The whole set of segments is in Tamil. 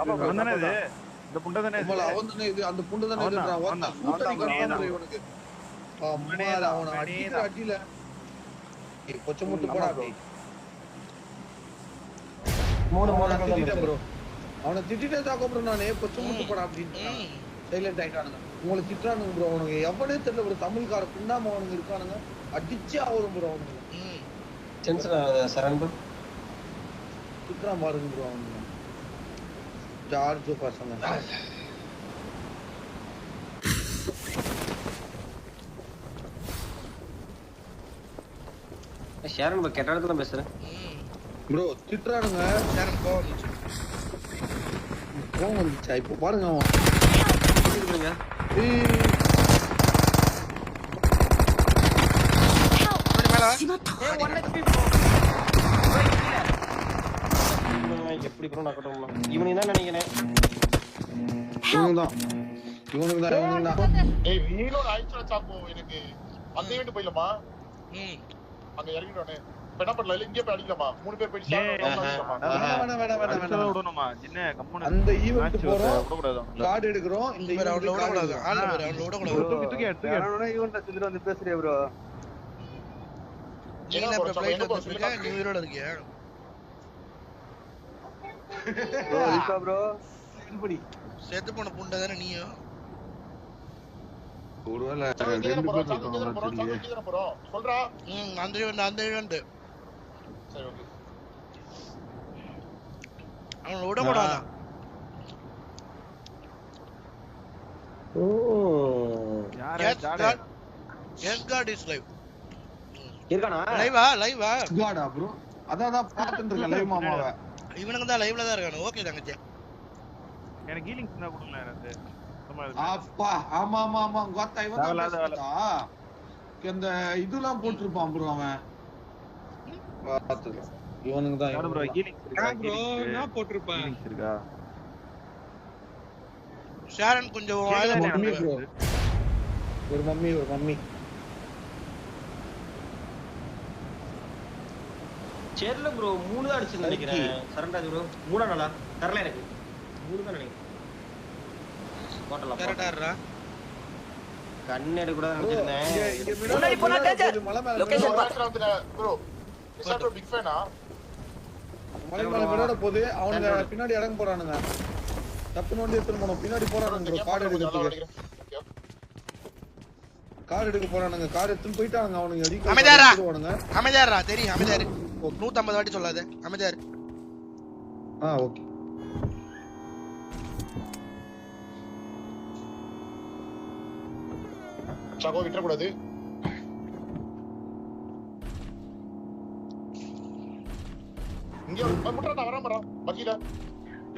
அவன் தானே இது இந்த புண்டை தானே இது அவன் தானே இது அந்த புண்டை தானே இதுன்றான் ஒத்த சூட்டடி கட்டான் இவனுக்கு அம்மாடா அவன அடிக்கிற அடியில பொச்ச முட்டு போடா அப்படி ப்ரோ அவனை திட்டிட்டே தாக்க ப்ரோ நானே பொச்ச முட்டு போடா அப்படின்னு சைலண்ட் ஆயிட்டானுங்க உங்களை திட்டுறானுங்க ப்ரோ அவனுக்கு எவனே தெரியல ஒரு தமிழ்கார புண்டாம அவனுங்க இருக்கானுங்க அடிச்சு ஆவரும் ப்ரோ அவனுக்கு திட்டுறான் பாருங்க ப்ரோ அவனுங்க ஜார்ஜ் பசங்க ஷேரன் பா கெட்ட இடத்துல பேசுறேன் ப்ரோ திட்டுறானுங்க ஷேரன் கோவம் வந்துச்சா இப்போ பாருங்க அவன் எப்படி ப்ரோ நான் கட்டணும் இவனுக்கு தான் நினைக்கிறேன் இவனுக்கு தான் ஏய் நீலோட ஆயிச்சா சாப்போ எனக்கு அந்த ஈவென்ட் போயிலமா அங்க இறங்கிடுவானே என்ன பண்ணல இங்கே போய் அடிக்கலாமா மூணு பேர் போய் வேணாம் விடணுமா சின்ன கம்முனு அந்த ஈவென்ட் போறோம் கார்டு எடுக்கறோம் இந்த ரவுண்ட்ல விட கூடாது ரவுண்ட்ல விட கூடாது தூக்கி ஈவென்ட் செஞ்சுட்டு வந்து பேசுறியா ப்ரோ நீங்க என்ன ஃளைட்ல போறீங்க நியூ இயரோட இருக்கீங்க ப்ரோ ஈசா ப்ரோ இப்படி செத்து போன புண்டை தானே நீயும் ஒருவேளை சொல்றா அந்த ஈவென்ட் சரி ஓகே அவன விட கூடாதா எஸ் காட் இஸ் லைவ் இருக்கானா லைவா காடா ப்ரோ அதான் பாத்துட்டு இருக்க லைவ் மாமாவை இவனுங்க தான் லைவ்ல தான் இருக்கானு ஓகே தங்கச்சி எனக்கு ஹீலிங்ஸ் தான் கொடுங்க எனக்கு அப்பா ஆமா ஆமா ஆமா கோத்தா இவன் தான் இந்த இதெல்லாம் போட்டுருப்பான் ப்ரோ அவன் பாத்துக்கலாம் இவனுக்கு தான் ப்ரோ ஹீலிங்ஸ் இருக்கா ப்ரோ நான் போட்டுருப்பேன் ஹீலிங்ஸ் இருக்கா ஷாரன் கொஞ்சம் வாயில மம்மி ப்ரோ ஒரு மம்மி செர்ல ப்ரோ 3 தான் அடிச்சு நினைக்கிறேன் சரண்டாஜ் ப்ரோ 3 நாளா தரல எனக்கு 3 தான் நினைக்கிறேன் போட்டலாம் கரெக்டாறா கண்ணெடு கூட நினைச்சிருந்தேன் முன்னாடி போனா டேஞ்சர் லொகேஷன் பாத்துறேன் ப்ரோ இசாட்டோ பிக் ஃபேனா மலை விளையாட போகுது அவனுங்க பின்னாடி இறங்க போறானுங்க தப்பு நோண்டி எடுத்து போறோம் பின்னாடி போறானுங்க ப்ரோ கார்டு எடுக்கிறதுக்கு கார்டு எடுக்க போறானுங்க கார்டு எடுத்து போயிட்டாங்க அவனுங்க அடிக்க அமைதியாரா தெரியும் அமைதியாரு 150 வாட்டி சொல்லாத அமைதியாரு ஓகே சாகோ விட்டுற கூடாது இங்க முட்றடா வரேன் பக்கில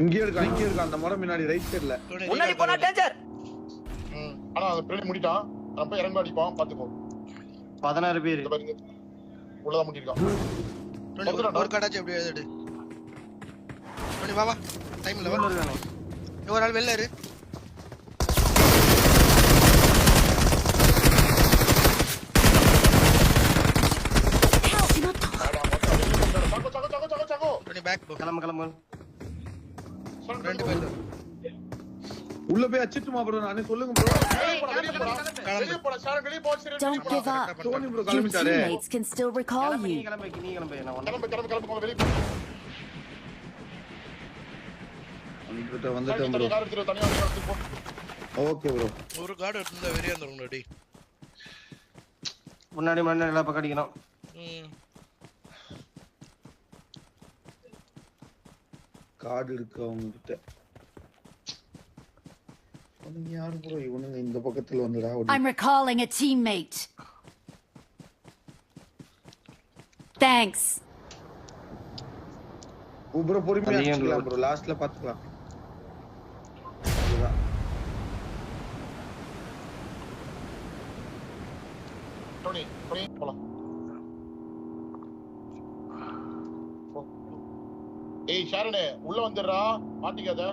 இங்கே இருக்க அந்த மரம் முன்னாடி ரைட் சைடுல முன்னாடி போனா டேஞ்சர் ஆனா அந்த பிளேன் முடிட்டான் நம்ம இறங்க அடிப்பான் பாத்துக்கோ 16 பேர் உள்ளத முட்டிருக்கான் ஒரு கடாச்சி அப்படியே எடு நீ வா டைம் இல்ல வா ஒரு ஆள் வெளில இரு சாகோ நீ பேக் போ கிளம்பு ரெண்டு பேர் உள்ள போய் அச்சிட்டுமா ப்ரோ நானே சொல்லுங்க ப்ரோ வெளிய போடா சார் வெளிய போ சரி Don't give up. Sony bro Your கிளம்பிட்டாரே teammates can still recall நீ you. கிளம்பு கிளம்பு வெளிய போ வந்துட்டேன் ப்ரோ கார் எடுத்து தனியா வந்து போ ஓகே ப்ரோ ஒரு கார்டு எடுத்துட்டா வெறியா இருந்துறோம் டேய் முன்னாடி எல்லாம் பக்கம் அடிக்கணும் கார்டு இருக்கு அவங்க கிட்ட அவனுங்க யாரு ப்ரோ இவனுங்க இந்த பக்கத்துல வந்துடா I'm recalling a teammate. Thanks. Bro பொறுமையா அடிக்கலாம் ப்ரோ லாஸ்ட்ல பாத்துக்கலாம் அதுதான் டோனி போலாம் ஏய் ஷாரனே உள்ள வந்துறா மாட்டிக்காத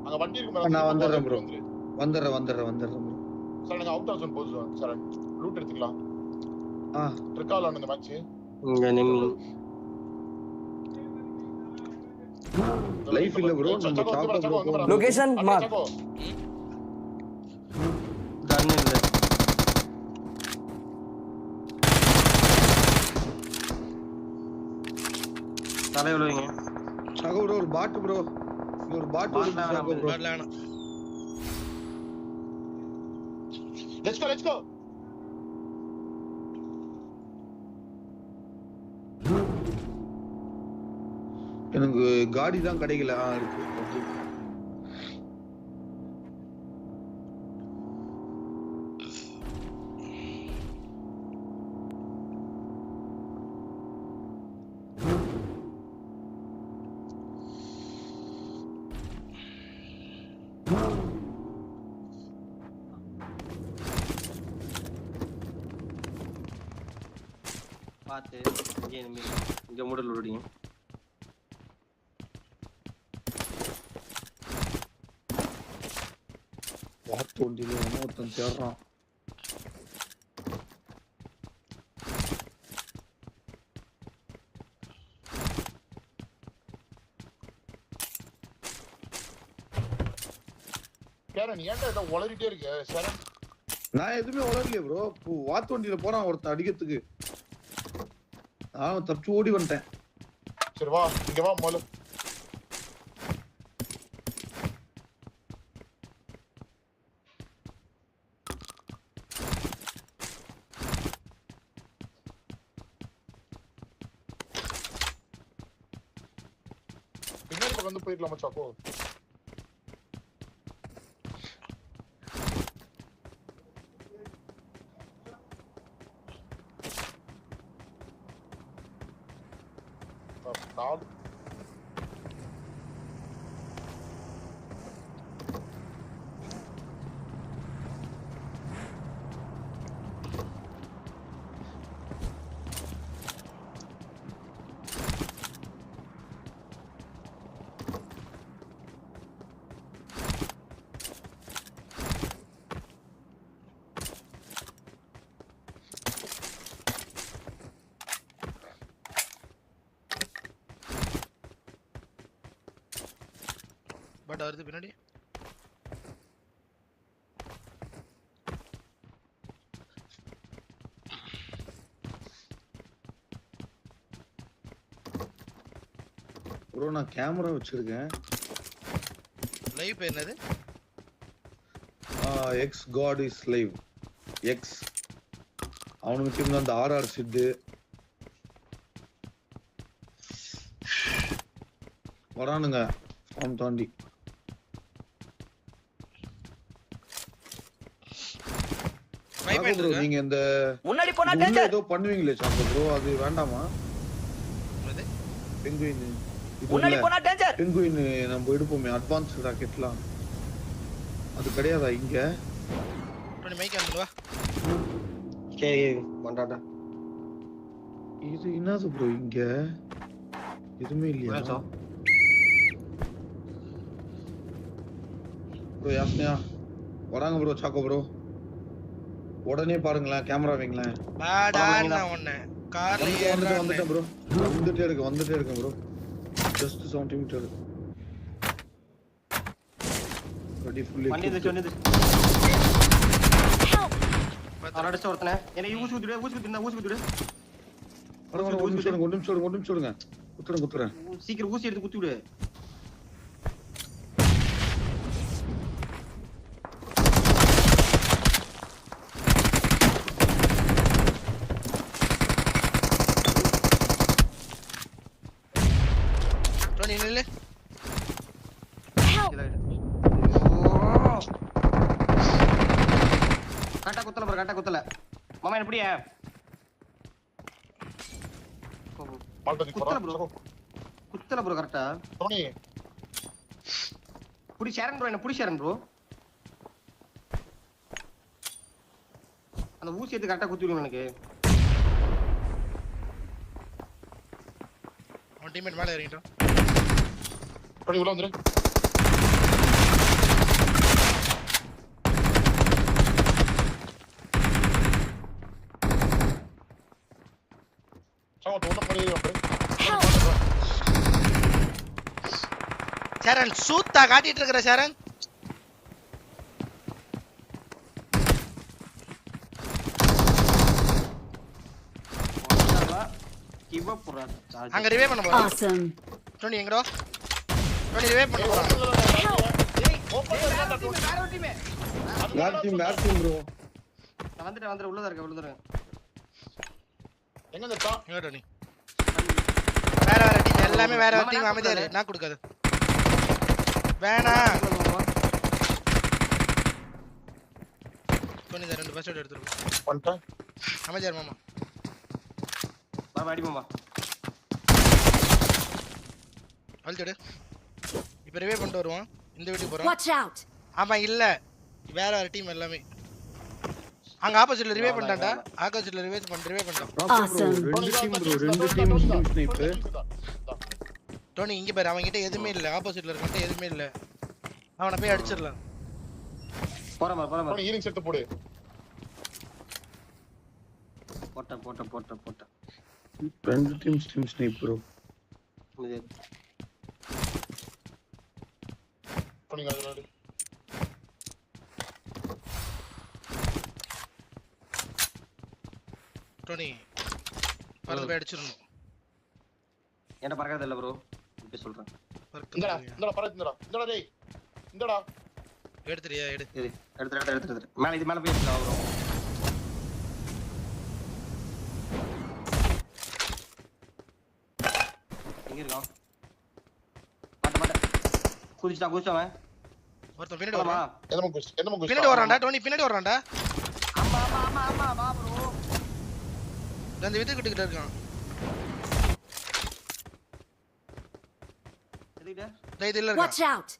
அங்க வண்டி இருக்கு மேல நான் வந்துறேன் ப்ரோ வந்துறேன் ப்ரோ சார் நாங்க அவுட் ஆஃப் போறோம் சார் லூட் எடுத்துக்கலாம் ட்ரிக்கால இந்த மேட்ச் இங்க நின்னு லைஃப் இல்ல ப்ரோ நம்ம சாக்கோ ப்ரோ Location mark. கன் இல்ல. தலை விழுவீங்க. சாக்கோ ப்ரோ ஒரு பாட் ப்ரோ ஒரு பாட் Bot வருது சாக்கோ ப்ரோ வரல வேணாம். let's go எனக்கு காடி தான் கிடைக்கல இருக்கு பாத்து இங்க மூடல் விடுறீங்க. பாட் வண்டியில ஒருத்தன் தேடுறான் கேரன் ஏன்டா இத உளறிட்டே இருக்க சரண் நான் எதுவுமே உளரலையே ப்ரோ வாத்து வண்டியில போறான் ஒருத்தன் அடிக்கிறதுக்கு நான் தப்பிச்சு ஓடி வந்துட்டேன் சரி வா இங்க வா முதல்ல பின்னாடி பக்கம் வந்து போயிடலாமா சாக்கோ நாலு பட் வருது பின்னாடி. ப்ரோ நான் கேமரா வச்சிருக்கேன் லைவ் என்னது? X god is live X அவனுக்கு டீம்ல அந்த ஆர்ஆர் சிட்டு வரானுங்க அவன் தாண்டி ட்ரை ப்ரோ பண்ணிட்டு நீங்க இந்த முன்னாடி போனா உள்ள டேஞ்சர். ஏதோ பண்ணுவீங்களே சாக்கோ ப்ரோ அது வேண்டாமா என்னது? பெங்குயின் முன்னாடி போனா டேஞ்சர். பெங்குயின் நம்ம எடுப்போமே அட்வான்ஸ் ராக்கெட்லாம் அது கிடையாதா இங்க டோனி மைக் ஆன் வா. கே மண்டாடா. இது என்னது ப்ரோ இங்க எதுவுமே இல்லையா ப்ரோ யாஸ்னியா வராங்க ப்ரோ சாக்கோ ப்ரோ உடனே பாருங்களேன் கேமரா வைங்களேன் பாடா நான் உன்னை கார்ல ஏறறேன். வந்துட்டேன் ப்ரோ வந்துட்டே இருக்கேன் bro just 70 meter ready fully வண்டி இது சொன்னது. அடிச்ச ஒருத்தனே என்ன ஊசி குத்துடு ஊசி குத்துடு. ஒரு நிமிஷம் விடுங்க குத்துறேன் சீக்கிரம் ஊசி எடுத்து குத்தி விடு. டோனி நில்லு. கரெக்டா குத்தல மாமா எப்படியா மால்பதி குத்தல போறா ப்ரோ குத்தல ப்ரோ கரெக்டா டோனி புடி ஷேரன் ப்ரோ என்ன புடி ஷேரன் ப்ரோ அந்த ஊசி எடுத்து கரெக்டா குத்தி விடுங்க எனக்கு. அவன் டீம்மேட் மேல இறங்கிட்டான். டோனி உள்ள வந்துரு. சாக்கோ தோட போறே வந்து சரண் சூத்தா காட்டிட்டு இருக்கற சரண். கிவ் அப் போறா. அங்க ரிவைவ் பண்ண போறோம். Awesome. டோனி எங்கடோ? டோனி ரிவைவ் பண்ண போறோம். வேற டீம் ப்ரோ. வந்துட்டு உள்ளதா இருக்க. எங்க இருக்கா? எங்க டோனி? வேற டீம் எல்லாமே வேற டீம் அமைதியா இரு. நான் கொடுக்காத. வேணா. டோனி இந்த ரெண்டு பஸ் எடுத்துரு. வந்துட்டேன். அமைதியா இரு மாமா. வா வாடி மாமா. அல்டடு. இப்போ ரிவைவ் பண்ணிட்டு வருவான். இந்த வீட்டுக்கு போறோம். Watch out. ஆமா இல்ல. வேற டீம் எல்லாமே. அங்க ஆப்போசிட்ல ரிவைவ் பண்ணிட்டான்டா. ஆப்போசிட்ல ரிவைவ் பண்ணிட்டான். Awesome. ரெண்டு டீம் ஸ்னைப்பர். டோனி இங்க பாரு அவன் கிட்ட எதுமே இல்ல. ஆப்போசிட்ல இருக்கட்ட எதுமே இல்ல. அவனை போய் அடிச்சிரலாம். போறமா. ஹீலிங் செட் போடு. போட்ட. ரெண்டு டீம் ஸ்னைப்பர் ப்ரோ. இது போனிங்க அதனால. டோனி பறந்து போய் அடிச்சிரணும். என்ன பறக்கறது இல்ல ப்ரோ. இப்படி சொல்றேன். இந்தடா பறந்து இந்தடா டேய். இந்தடா. எடுத்துறியா எடு. இது எடுத்து. மேல இது மேல போய் எடுத்து ப்ரோ. எங்க இருக்கான்? பாட்ட. குதிச்சான். ஒருத்தன் பின்னாடி வரான். எதமோ குஸ். பின்னாடி வரான்டா டோனி பின்னாடி வரான்டா. ஆமா வா ப்ரோ. அந்த வித்து கிட்ட இருக்கான். எதுக்கிட்ட? இதுல Watch இருக்கான். out.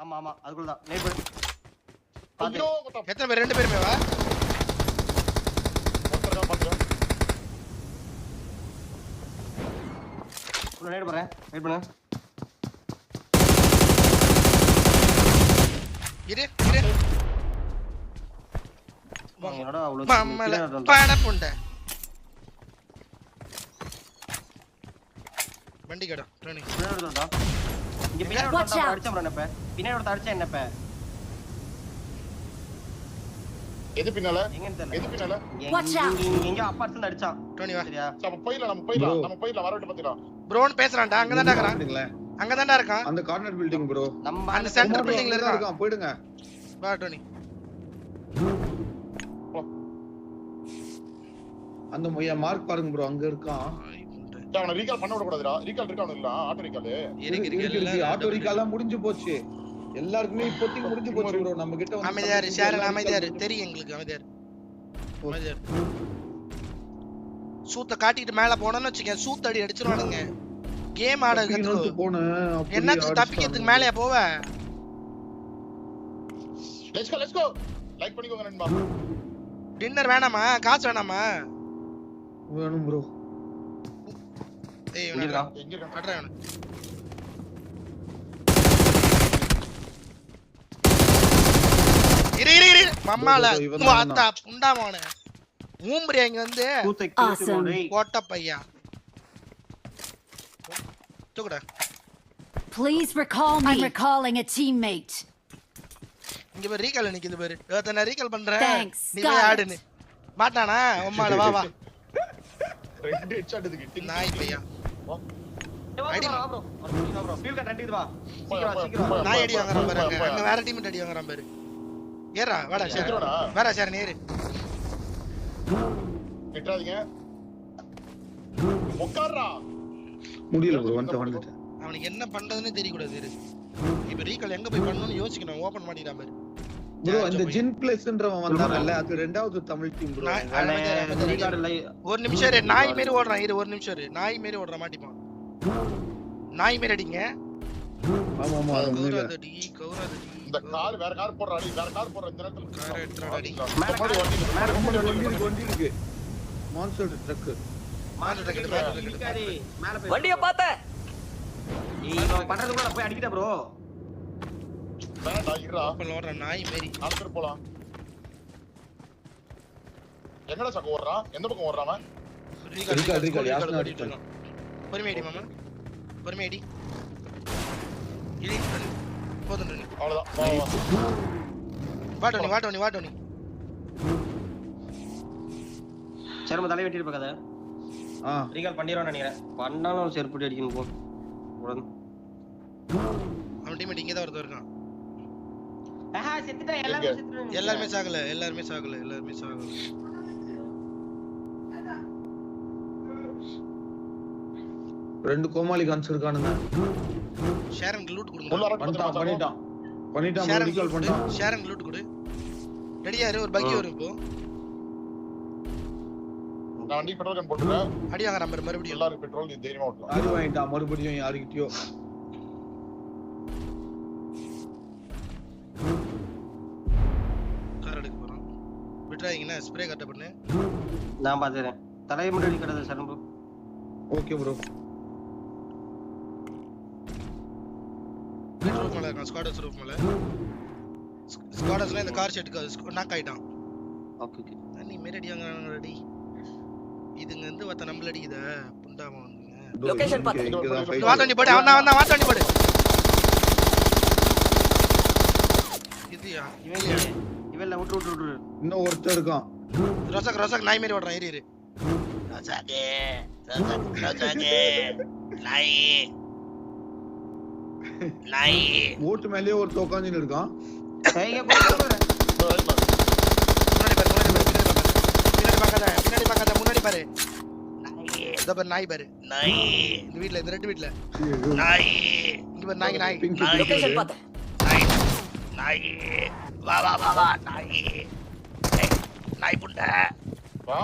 ஆமா அதுக்குள்ள தான். நேட் பண்ணு. ஐயோ கொட்டா. எத்தனை பேர்? ரெண்டு பேருமே வா. ஒருத்தரா பாத்துறேன். உள்ள நேட் போறேன். வெயிட் பண்ணு. இரு. என்னடா அவ்வளவு மாமல பாட புண்ட. வண்டி கடை டோனி. பின்னாடி வரடா. இங்க பின்னாடி Watch வரடா. out. அடிச்சா ப்ரோ என்னப்ப. பின்னாடி வரடா அடிச்சா என்னப்ப. எது பின்னால? எங்கன்னு தெரியல. எது பின்னால? Watch out. எங்க அப்பா இருந்து அடிச்சான். டோனி வா. சரியா? நம்ம போயிடலாம் வரவிட்டு பாத்துக்கலாம். ப்ரோன் பேசுறான்டா. அங்கதான்டா இருக்கான். அங்கதான்டா இருக்கான். அந்த கார்னர் பில்டிங் ப்ரோ. நம்ம அந்த சென்டர் பில்டிங்ல இருக்கான். போய்டுங்க. வா டோனி. அந்த மார்க் பாருங்க ப்ரோ அங்க இருக்கான். அவனை ரீகால் பண்ண விட கூடாதுடா. ரீகால் இருக்கானு இல்ல ஆட்டோ ரீகால். இருக்கு ஆட்டோ ரீகால்லாம் முடிஞ்சு போச்சு. எல்லாருக்குமே இப்போதைக்கு முடிஞ்சு போச்சு ப்ரோ. நம்ம கிட்ட வந்து அமைதியாரு ஷேரன் அமைதியாரு. தெரியும் எங்களுக்கு அமைதியாரு. சூத்த காட்டிட்டு மேல போனோம்னு வச்சுக்க சூத்தடி அடிச்சிருவானுங்க. கேம் ஆட கத்துக்கு போனே. என்னது தப்பிக்கிறதுக்கு மேலயா போவ? Let's go. லைக் பண்ணிக்கோங்க நண்பா. டின்னர் வேணாமா? காசு வேணாமா? வேணும் ப்ரோ. ஏய் எங்க இருக்கான்? எங்க இருக்கான்? கட்றா வேணும். இரு மம்மால வாத்தா புண்டாமோனே. ஊம்பறியா இங்க வந்து? Awesome. கோட்ட பையா. தூக்குடா. Please recall me. I'm recalling a teammate. இங்க பாரு ரீகால் நிக்குது பாரு. நான் ரீகால் பண்றேன். Thanks. நீ போய் ஆடுன்னு. மாட்டானா? அம்மால வா வா. ரெண்டு ஹெட்ஷாட் இதுக்கு. நாய் பையா. அடி வா ப்ரோ. ஒரு நிமிஷம் ப்ரோ. ஃபீல் கட் அடிக்குது வா. சீக்கிரம். நாய் அடி வாங்குறான் பாரு. அங்க வேற டீம் அடி வாங்குறான் பாரு. ஏறா வாடா சார். வாடா சார் நேரு. விட்டுறாதீங்க. உட்கார்றா. முடியல ப்ரோ. வந்துட்டேன். அவனுக்கு என்ன பண்றதுன்னு தெரிய கூடாது இரு. இப்ப ரீகால் எங்க போய் பண்ணனும்னு யோசிக்கணும். ஓபன் பண்ணிடா பாரு. ப்ரோ இந்த ஜின் பிளேஸ்ன்றவன் வந்தானல்ல அது ரெண்டாவது தமிழ் டீம் ப்ரோ. ஒரு நிமிஷம் இரு. நாய் மேரி ஓடுறான். இரு ஒரு நிமிஷம் இரு. நாய் மேரி ஓடுற மாட்டிப்பான். நாய் மேரி அடிங்க. ஆமா கௌராதடி. இந்த கார் வேற கார் போடுறா. வேற கார் போடுற இந்த நேரத்துல கார் எடுத்துடா அடி. வண்டி இருக்கு. Monster drug. மேல போய் வண்டிய பாத்த. ஏய் பண்றதுக்குள்ள போய் அடிக்கிட்ட ப்ரோ. வேணடா இருடா. ஓபன்ல ஓடுற நாய் மேரி. நாலு போலாம். எங்கடா சக்க ஓடுறான்? எந்த பக்கம் ஓடுறான் அவன்? ரீகால் யாஸ்னா அடிச்சான். பொறுமையா அடி மாமா. பொறுமையா அடி. போதும் டோனி. அவ்வளவுதான். வா டோனி. சரி நம்ம தலையை வெட்டிட்டு கதை ரீகால் பண்ணிடுவான்னு நினைக்கிறேன். பண்ணாலும் செருப்புடி அடிக்கணும் போ உடனே. அவன் டீம்மேட் இங்கே தான் ஒருத்தர் இருக்கான். செத்துட்டா எல்லாருமே சாகல. 2 கோமாளி கன்ஸ் இருக்கானுங்க. ஷேரனுக்கு லூட் கொடுங்க. பண்ணிட்டான் மெடிக்கல் பண்ணிட்டான். ஷேரனுக்கு லூட் கொடு. ரெடியா இரு, ஒரு பக்கி வரும் இப்போ. நான் வண்டி பெட்ரோல் கேன் போட்டுறேன். அடி வாங்க நம்பர் மறுபடியும். எல்லாரும் பெட்ரோல் நீ தைரியமா ஓட்டலாம். அடி வாங்கிட்டான் மறுபடியும் யாருக்கிட்டயோ. கார் எடுக்க போறோம். விட்றாதீங்கனா ஸ்ப்ரே கட்ட பண்ணு. நான் பாத்துறேன். தலையை மட்டும் அடிக்கறத சரண் ப்ரோ. Okay bro. ரூஃப் மேல இருக்கான். ஸ்குவாடர்ஸ் ரூஃப் மேல. ஸ்குவாடர்ஸ்ல இந்த கார் ஷெட்டுக்கு நாக் ஆயிட்டான். ஓகே. நீ மேல அடி வாங்குறானுங்க ரெடி. இதுங்க வந்து வத்த நம்மள அடிக்குதா புண்டாமா வந்துங்க. லொகேஷன் பாத்து. வாட்டோனி போடு. அவன் வாட்டோனி போடு. இதுயா இவல்ல விட்டு. இன்னும் ஒருத்தர் இருக்கான். ரோசக் நாய் மாதிரி ஓடுறான். இரு நாய் ஓட்டு மேலயே ஒரு உட்கார்ந்துட்டு இருக்கான். முன்னாடி பாரு. நாய் பாரு. இந்த வீட்ல இந்த ரெண்டு வீட்ல நாய். இங்க பாரு நாய். லொகேஷன் பாத்து. நாய் வா நாய் புண்டை. வா.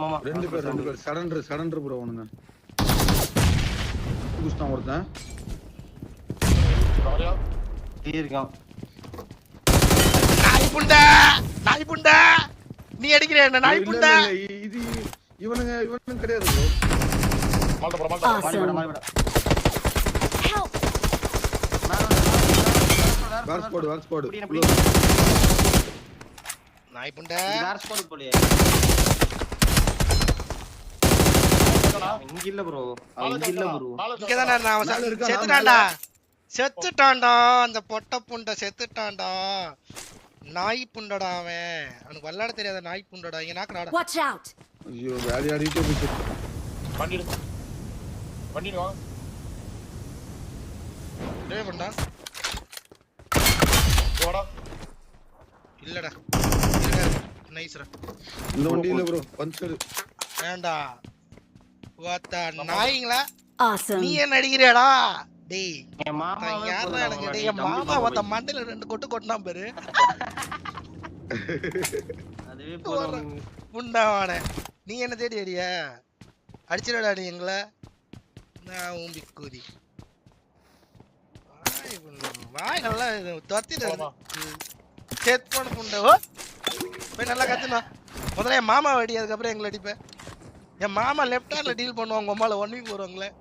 மாமா ரெண்டு பேர் சரண்டர் ப்ரோ அவனுங்க. குஸ்தான் ஒருத்தன். வரியா? இருக்கான். நாய் புண்டை. நீ அடிக்கிற என்ன நாய் புண்டை? இது இவனுங்க கிடையாது ப்ரோ. Awesome. Help. வேர் ஸ்குவாட். நாய் புண்டை. வேர் ஸ்குவாட் போலியே. இங்க இல்ல ப்ரோ. இங்கதானே நான் செத்துட்டான்டா. அந்த பொட்ட புண்டை செத்துட்டான்டா. நாய் புண்டடா அவன். அவனுக்கு விளையாட தெரியாத நாய் புண்டடா. இங்க நாக்குறாடா. Watch out. ஐயோ வேற யாரிட்டே போச்சு. வண்டி வா. டேய் பண்ணா. போடா. இல்லடா. நைஸ்ரா. இந்த வண்டியில ப்ரோ பஞ்சர். ஏண்டா வாத்தா நாய்ங்களா? Awesome. நீ என்ன அடிக்கிறடா? டேய் என் மாமா யாரா எனக்கு டேய் மாமா வாத்த மண்டையில 2 கொட்டு கொட்டினா பாரு. அதுவே போறோம். புண்டாவானே. நீ என்ன தேடி அடியா? அடிச்சிரடா நீ எங்கள. நான் ஊம்பி கூதி. வாய் நல்லா தொத்திட்டு செத் பண்ண புண்டை. போய் நல்லா கத்துனா. முதல்ல என் மாமா அடி, அதுக்கப்புறம் எங்களை அடிப்பேன். என் மாமா லெஃப்ட் ஹேண்ட்ல டீல் பண்ணுவாங்க. அம்மால 1 வீக் வருவாங்களே.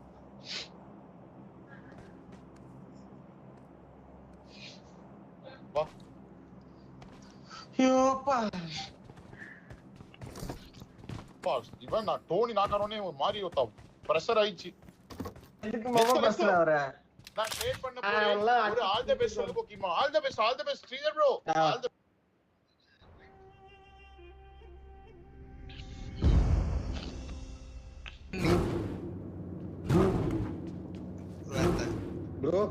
இவன் நான் டோனி நாக்கானோனே ஒரு மாதிரி பிரஷர் ஆயிடுச்சு. நான் ஷேர் பண்ண போறேன். ஒரு ஆல் தி பெஸ்ட் சொல்லு போக்கிமா. All the best Sridhar bro. All the bro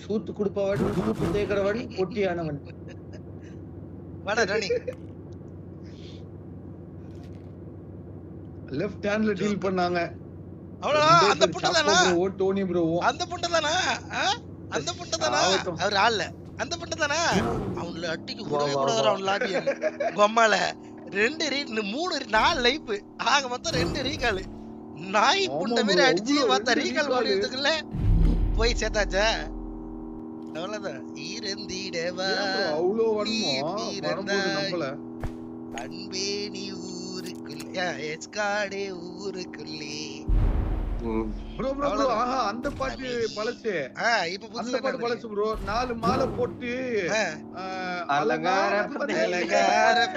சூத்து குடுப்பவன் சூத்து தேக்கறவன் பொட்டியானவன். வாடா டோனி. லெஃப்ட் ஹேண்ட்ல டீல் பண்ணாங்க. அவ்வளவுதான். அந்த புண்டை தானா? ஓ டோனி ப்ரோ. அந்த புண்டை தானா? அந்த புண்டை தானா? அவர் ஆளல. அந்த புண்டை தானா? அவன்ல அட்டிக்கு கூடவே கூடாதடா அவன் லாபி. கொம்மால 2 ரீ 3 4 லைஃப். ஆக மொத்தம் 2 ரீகால். நாய் புண்டை மாதிரி அடிச்சு மத்த ரீகால் ஓடிறதுக்குள்ள போய் சேத்தாச்சா? அவ்வளவுதான். ஈரந்திடவா அவ்வளோ வருமா? வரும்போது நம்மள அன்பே நீ ஊருக்குள்ள எஸ்காடே ஊருக்குள்ளே. ப்ரோ ஆஹா அந்த பாட்டு பழசு. இப்ப அந்த புதுசா பாட்டு பழசு ப்ரோ. 4 மாலை போட்டு அலங்கார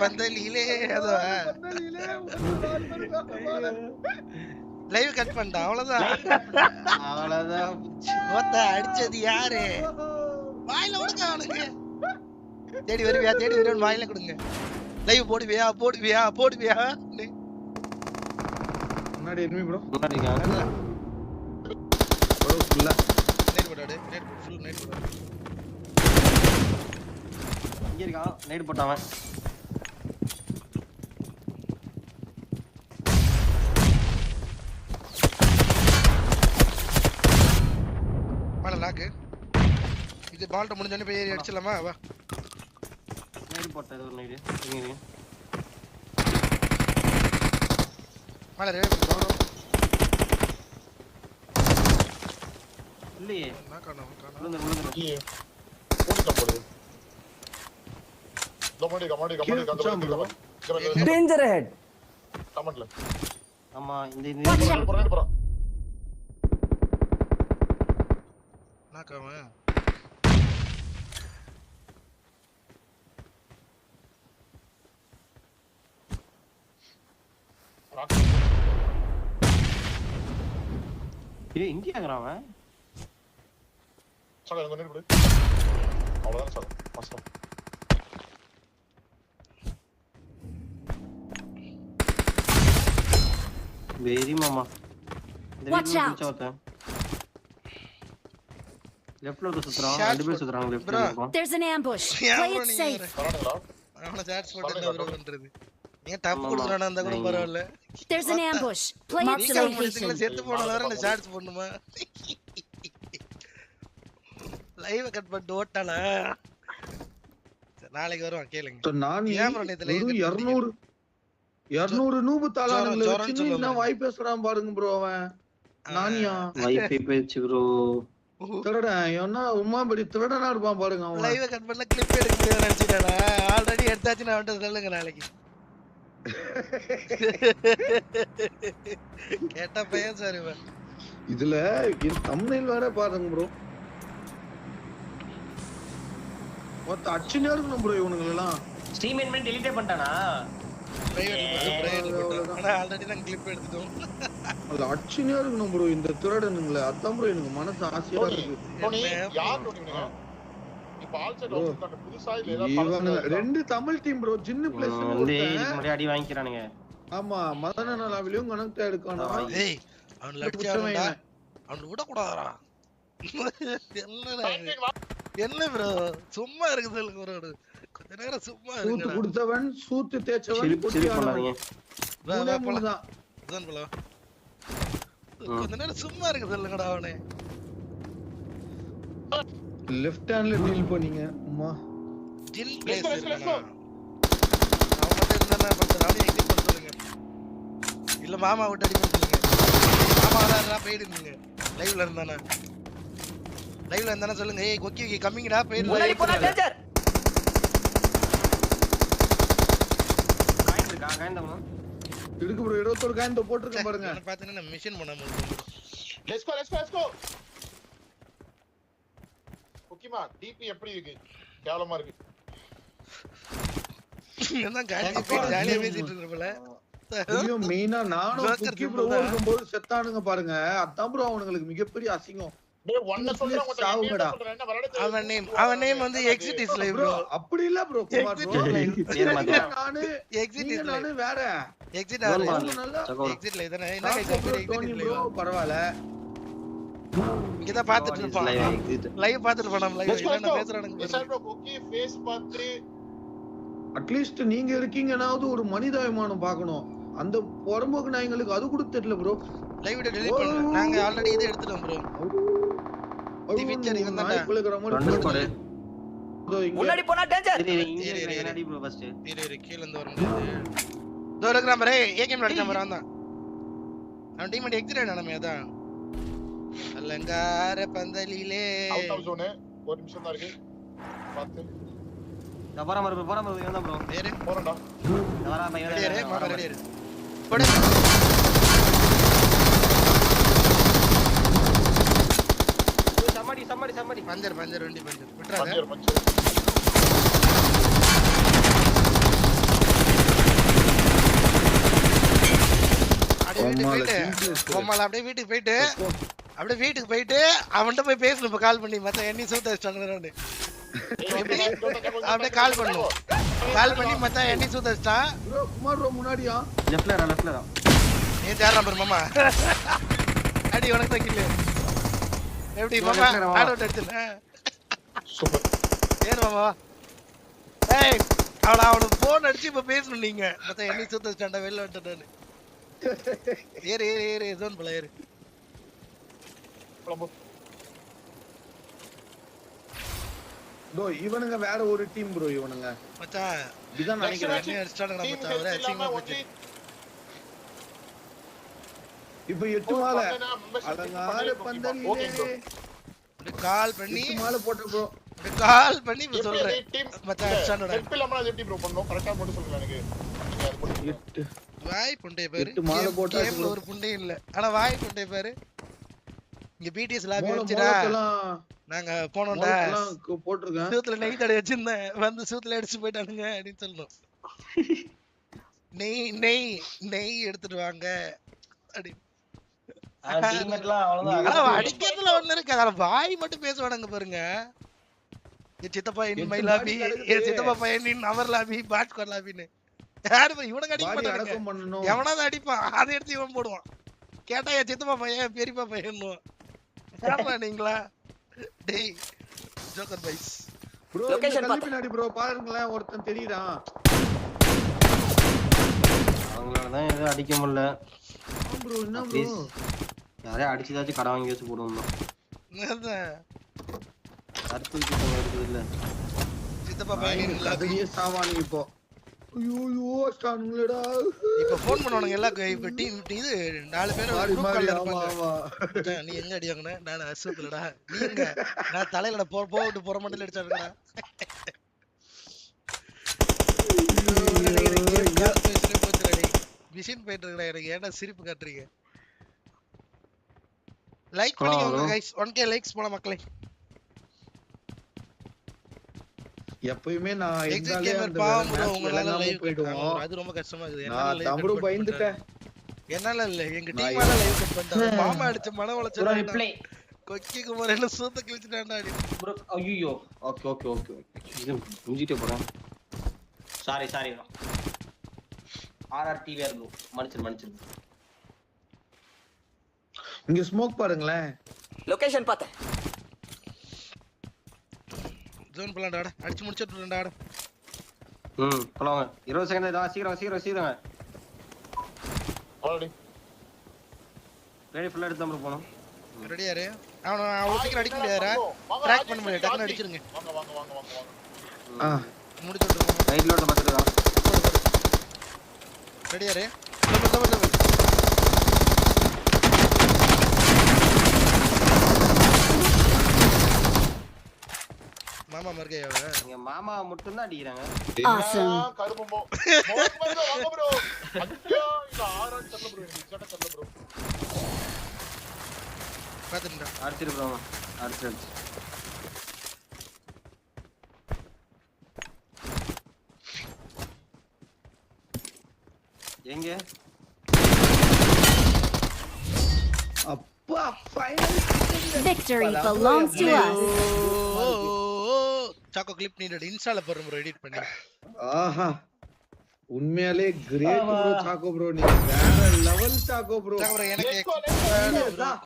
பந்தலிலே லைவ் கட் பண்ணிட்டான் அவ்வளவுதான். அவ்வளவுதான். ஓத்த அடிச்சது யாரு? வாயில கொடுங்க அவனுக்கு. தேடி வருவியா வாயில கொடுங்க. லைவ் போடுவியா முன்னாடி enemy bro. முன்னாடி இருக்காங்க. bro full-ஆ. நேட் போடாடு. ஃபுல் நேட் போடாடு. இங்க இருக்கான். நைட் போட்டான். மேல லாக்கு. இது பால்ட்ட முடிஞ்ச உடனே போய் ஏறி அடிச்சலாமா? வா. நைட் போட்டது ஒரு நைட். இங்க மேல ரேவ் ப்ரோ. இல்லையே. நான் காணோம். விழுந்து. ஓடிட்ட போடு. கமாடி கமாடி Danger ahead. கமாண்ட்ல. ஆமா இந்த போறேன். நாக்காம. ஏய் இங்க இருக்கறான் அவன். சார் எங்க நின்னு போடு. அவ்வளவுதான் சார். மஸ்ட். வெரி மாமா. இந்த Watch வீட்ல out. பிடிச்சவத. லெஃப்ட்ல ஒரு சுத்துறான். Shots ரெண்டு பேர் சுத்துறாங்க லெஃப்ட்ல bro. இருக்கும். There's an ambush. ஏன் Play bro it நீங்க safe. வரானுங்களா? அவன சாட்ஸ் போட்டு சொல்லுங்க, என்ன ப்ரோ சொல்லுங்க. பண்றது? நீங்க டப் ஆமா, கொடுத்துறானா அந்த கூட நீங்க- பரவாயில்ல. There's an ambush. Play it நீங்க safe. முடிச்சீங்களா செத்து போன வர நான் சாட்ஸ் போடணுமா? லைவ் கட் பண்ணிட்டு ஓட்டானா? சரி, நாளைக்கு வருவான் கேளுங்க. So, நான் ஏன் bro நேத்து live ஒரு cut பண்ணீங்க? 200 நூபு தாளானுங்கள ஜோரம் வச்சு சொல்லுவாங்க. என்ன வாய் பேசுறான் பாருங்க ப்ரோ அவன். நானியா வைஃபை பேச்சு ப்ரோ. திருடன் என்ன உமாபடி திருடனா இருப்பான் பாருங்க அவன். லைவ் கட் பண்ணல கிளிப் எடுக்க முடியாது நினைச்சிட்டானா? ஆல்ரெடி எடுத்தாச்சு நான் வந்து சொல்லுங்க நாளைக்கு. கேட்ட பையன் சார் இவன். இதுல தம்ப்நெயில் வேற பாருங்க ப்ரோ. மொத்த அச்சினே இருக்கணும் ப்ரோ இவனுங்க எல்லாம். ஸ்ட்ரீம் இன்மென்ட் டெலீட் பண்ணிட்டானா? பிரைவேட்ல போட்டு ஆனா ஆல்ரெடி நான் கிளிப் எடுத்துட்டோம். அது அச்சினே இருக்கணும் ப்ரோ இந்த திருடனுங்கள. அதான் ப்ரோ எனக்கு மனசு ஆசையா இருக்கு. டோனி யார் டோனி இவனுங்க? இப்ப ஆல் செட் வந்துட்டாங்க புதுசா இல்ல ஏதாவது இவனுங்க பழசா? ரெண்டு தமிழ் டீம் ப்ரோ. ஜின்னு பிளஸ் வந்து இதுக்கு முன்னாடி அடி வாங்கிக்கிறானுங்க. ஆமா மதன நாளாவிலயும் கனெக்ட் எடுக்கானா. ஏய் அவன் லட்சியாடா. அவன் விட கூடாதடா. என்ன ப்ரோ சும்மா இருக்கு சொல்லுங்க ப்ரோ. கொஞ்ச நேரம் சும்மா சூத்து இருங்க. குடுத்தவன் சூத்து தேய்ச்சவன் சிரிப்பு பொட்டியானவன். பண்ணாதீங்க. மூணுதான். அதான் போல. கொஞ்ச நேரம் சும்மா இருக்கு சொல்லுங்கடா அவனே. லெஃப்ட் ஹேண்ட்ல டீல் பண்ணீங்க அம்மா. ஜில் Let's place go, let's go, let's இருக்கா? go. அவன் மட்டும் இருந்தா பண்றது. அவனே எக்ஸிட் பண்ண சொல்லுங்க. இல்ல மாமா விட்டு அடி பண்ணுங்க. மாமா தான் போயிடுங்க. லைவ்ல இருந்தானே. லைவ்ல இருந்தானே சொல்லுங்க. ஏய் கொக்கி கம்மிங்கடா முன்னாடி போனா போயிடு. danger. காய்ந்தவங்க. இருக்கு ப்ரோ 21 காயின் போட்டுருக்கேன் பாருங்க. நான் பார்த்தேன்னா மிஷன் பண்ணாம இருக்கேன். Let's go. ஓகேமா டிபி எப்படி இருக்கு? கேவலமா இருக்கு. நான் காலையில போய் ஜாலியா பேசிட்டு இருக்கறப்பல. ஐயோ மெயினா நானும் Worker குக்கி team ப்ரோ தான். இருக்கும்போது செத்தானுங்க பாருங்க. அதான் ப்ரோ அவங்களுக்கு மிகப்பெரிய அசிங்கம். டேய் ஒண்ணே சொல்றேன் உன்கிட்ட சாவுங்கடா. என்ன வரடே அவன் நேம் வந்து exit is live bro bro. அப்படி இல்ல ப்ரோ குமார் ப்ரோ. பேர் மாத்தியா? நானு எக்ஸிட் நீங்க இஸ் நானு லைவ். வேற. எக்ஸிட் Don't ஆகுது. bother. நல்லா சகோ. எக்ஸிட் லைவ் தானே. என்ன நான் bro exit Tony bro live. பரவாயில்ல. இங்க தான் பாத்துட்டு இருப்பான். லைவ் பாத்துட்டு போனாம் லைவ். என்ன பேசுறானுங்க எஸ் பாரு. ப்ரோ ஓகே ஃபேஸ் பார்த்து அட்லீஸ்ட் நீங்க இருக்கீங்கனாவது ஒரு மனிதாபிமானம் பார்க்கணும். அந்த பொறம்போக்கு நாய்ங்களுக்கு அது கூட தெரியல ப்ரோ. லைவ் வீடியோ டெலீட் பண்ணுங்க. நாங்க ஆல்ரெடி இது எடுத்துட்டோம் ப்ரோ. தி விச்சர் இவன் தான்டா. ரெண்டு ஸ்குவாட். முன்னாடி போனா danger. இங்க என்னடி ப்ரோ ஃபர்ஸ்ட். இரு கீழ இருந்து வர முடியாது. தோ இருக்கறான் பாரு. ஏகேம் அடிச்சான் பாரு அவன் தான். அவன் டீம் எக்ஸிட் ஆனானே அதான். அலங்கார பந்தலிலே. அவுட் ஆஃப் ஜோன் ஒரு நிமிஷம் தான் இருக்கு. பார்த்து போறாம இவன் தான் ப்ரோ. வேறு போறடா. வராம இவன் ரெடியா தான். மாமா ரெடியா போடு. சம்மடி. பஞ்சர் வண்டி பஞ்சர். விட்றாத. மஞ்சள் அடி அப்படியே வீட்டுக்கு போயிட்டு அவன்கிட்ட போய் பேசணும் இப்ப கால் பண்ணி மத்த எண்ணி சூத்த வச்சிட்டாங்க அப்படியே கால் பண்ணி மத்த எண்ணி சூத்த வச்சிட்டான் குமார் ப்ரோ முன்னாடியா லெஃப்ட்ல நீ தேடுறான் பாரு மாமா அடி உனக்கு தான் கில்லு எப்படி மாமா ஆட் அவுட் எடுத்துன சூப்பர் ஏறு மாமா ஏய் அவனுக்கு போன் அடிச்சு இப்ப பேசணும் நீங்க மத்த எண்ணி சூத்த வச்சிட்டான்டா வெளில வந்துட்டானு ஏறு ஜோன் போல ஏறு ப்ரோ இவனுங்க வேற ஒரு டீம் ப்ரோ இவனுங்க மச்சான் இதான் நினைக்கிறேன் நீ அடிச்சாடா மச்சான் அவரே அசிங்கமா போச்சு இப்போ 8 மாலை அலங்கார பந்தலிலே கால் பண்ணி 8 மாலை போட்டு ப்ரோ கால் பண்ணி இப்ப சொல்றேன் மச்சான் அடிச்சாடா ஹெல்ப்ல எப்படி ப்ரோ பண்ணனும் கரெக்ட்டா மட்டும் சொல்லுங்க எனக்கு நீங்க அது பண்ணி 8 வாய் புண்டை பாரு 8 மாலை போட்டா கேம்ல ஒரு புண்டை இல்ல ஆனா வாய் புண்டை பாரு இங்க பிடிஎஸ் லாபி வச்சிரா நாங்க போனோம்டா போட்டுருக்கேன் சூத்துல நெய் தடை வச்சிருந்தேன் வந்து சூத்துல அடிச்சு போயிட்டானுங்க அப்படின்னு சொல்லணும் நெய் எடுத்துட்டு வாங்க அப்படி அடிக்கிறதுல ஒண்ணு இருக்கு அதால வாய் மட்டும் பேசுவானுங்க பாருங்க என் சித்தப்பா இன் மை லாபி என் சித்தப்பா பையன் இன் அவர் லாபி பாட்கோர் லாபின்னு யாரு இவனுக்கு அடிக்க மாட்டானுங்க எவனாவது அடிப்பான் அதை எடுத்து இவன் போடுவான் கேட்டா என் சித்தப்பா பையன் பெரியப்பா பையன்னுவான் ஏப்பா நீங்களா டேய் ஜோக்கர் பாய்ஸ் ப்ரோ லொகேஷன் பின்னாடி ப்ரோ பாருங்களேன் ஒருத்தன் தெரியுறான் அவங்களால தான் எதுவும் அடிக்க முடியல ப்ரோ என்ன ப்ரோ யாரையும் அடிச்சதாச்சும் கடை வாங்கி வச்சு போடுவோம் கருத்து இருக்குது இல்ல சித்தப்பா பையன் அதுலயே சாவானு இப்போ ஐயோ ஸ்டானுங்களடா இப்ப ஃபோன் பண்ணுவானுங்க எல்லாம் இப்ப டீம் இது 4 பேர் குரூப் கால்ல இருப்பாங்க நீ எங்க அடி வாங்குன நான் அசுத்தலடா நீங்க நான் தலையில போட்டு போற மண்டல அடிச்சாருடா மிஷின் போயிட்டு இருக்கடா எனக்கு ஏன்டா சிரிப்பு காட்டுறீங்க லைக் பண்ணிக்கோங்க गाइस 1k லைக்ஸ் போல மக்களே எப்பவுமே நான் எக்ஸிட் கேமர் பாவம் ப்ரோ உங்களால லைவ் போய்டுவோம் அது ரொம்ப கஷ்டமா இருக்குது நான் தம்பு பயந்துட்டேன் என்னால இல்ல எங்க டீமால லைவ் கட் பண்ணிட்டாங்க பாமா அடிச்ச மன வளைச்சல ரிப்ளை கொக்கி குமார் என்ன சூத்த கிழிச்சிட்டான்டா அடி ப்ரோ ஐயோ ஓகே இது முடிஞ்சிட்டே போறேன் சாரி ப்ரோ ஆர்ஆர்டி வேர் ப்ரோ மன்னிச்சு இங்க ஸ்மோக் பாருங்களேன் லொகேஷன் பார்த்தேன் ஜோன் பிளான்டா அடிச்சு முடிச்சிட்டுடா போலாங்க 20 செகண்ட் தான் சீக்கிரம் ஆல்ரெடி ரெடி ஃபுல்லா எடுத்து நம்ம போறோம் ரெடியா இரு அவன சீக்கிரம் அடிக்க முடியாதா ட்ராக் பண்ண முடியாது டக்குனு அடிச்சிருங்க வாங்க முடிச்சிட்டு ரைட் லோட்ல பாத்துடா ரெடியா இரு டபுள் மாமா மர்கே எங்க மாமா மட்டும் தான் அடிக்குறாங்க Awesome. கரும்போ வாங்க ப்ரோ அடியா இல்ல ஆரன் தரல ப்ரோ எனக்கு சட்ட தரல ப்ரோ பாத்துடா அடிச்சிரு ப்ரோ அடிச்சு எங்க அப்பா final Victory belongs to us. சாக்கோ கிளிப் நீடட் இன்ஸ்டால போறோம் ப்ரோ எடிட் பண்ணி ஆஹா உண்மையாலே கிரேட் ப்ரோ சாக்கோ ப்ரோ நீ வேற லெவல் சாக்கோ ப்ரோ எனக்கு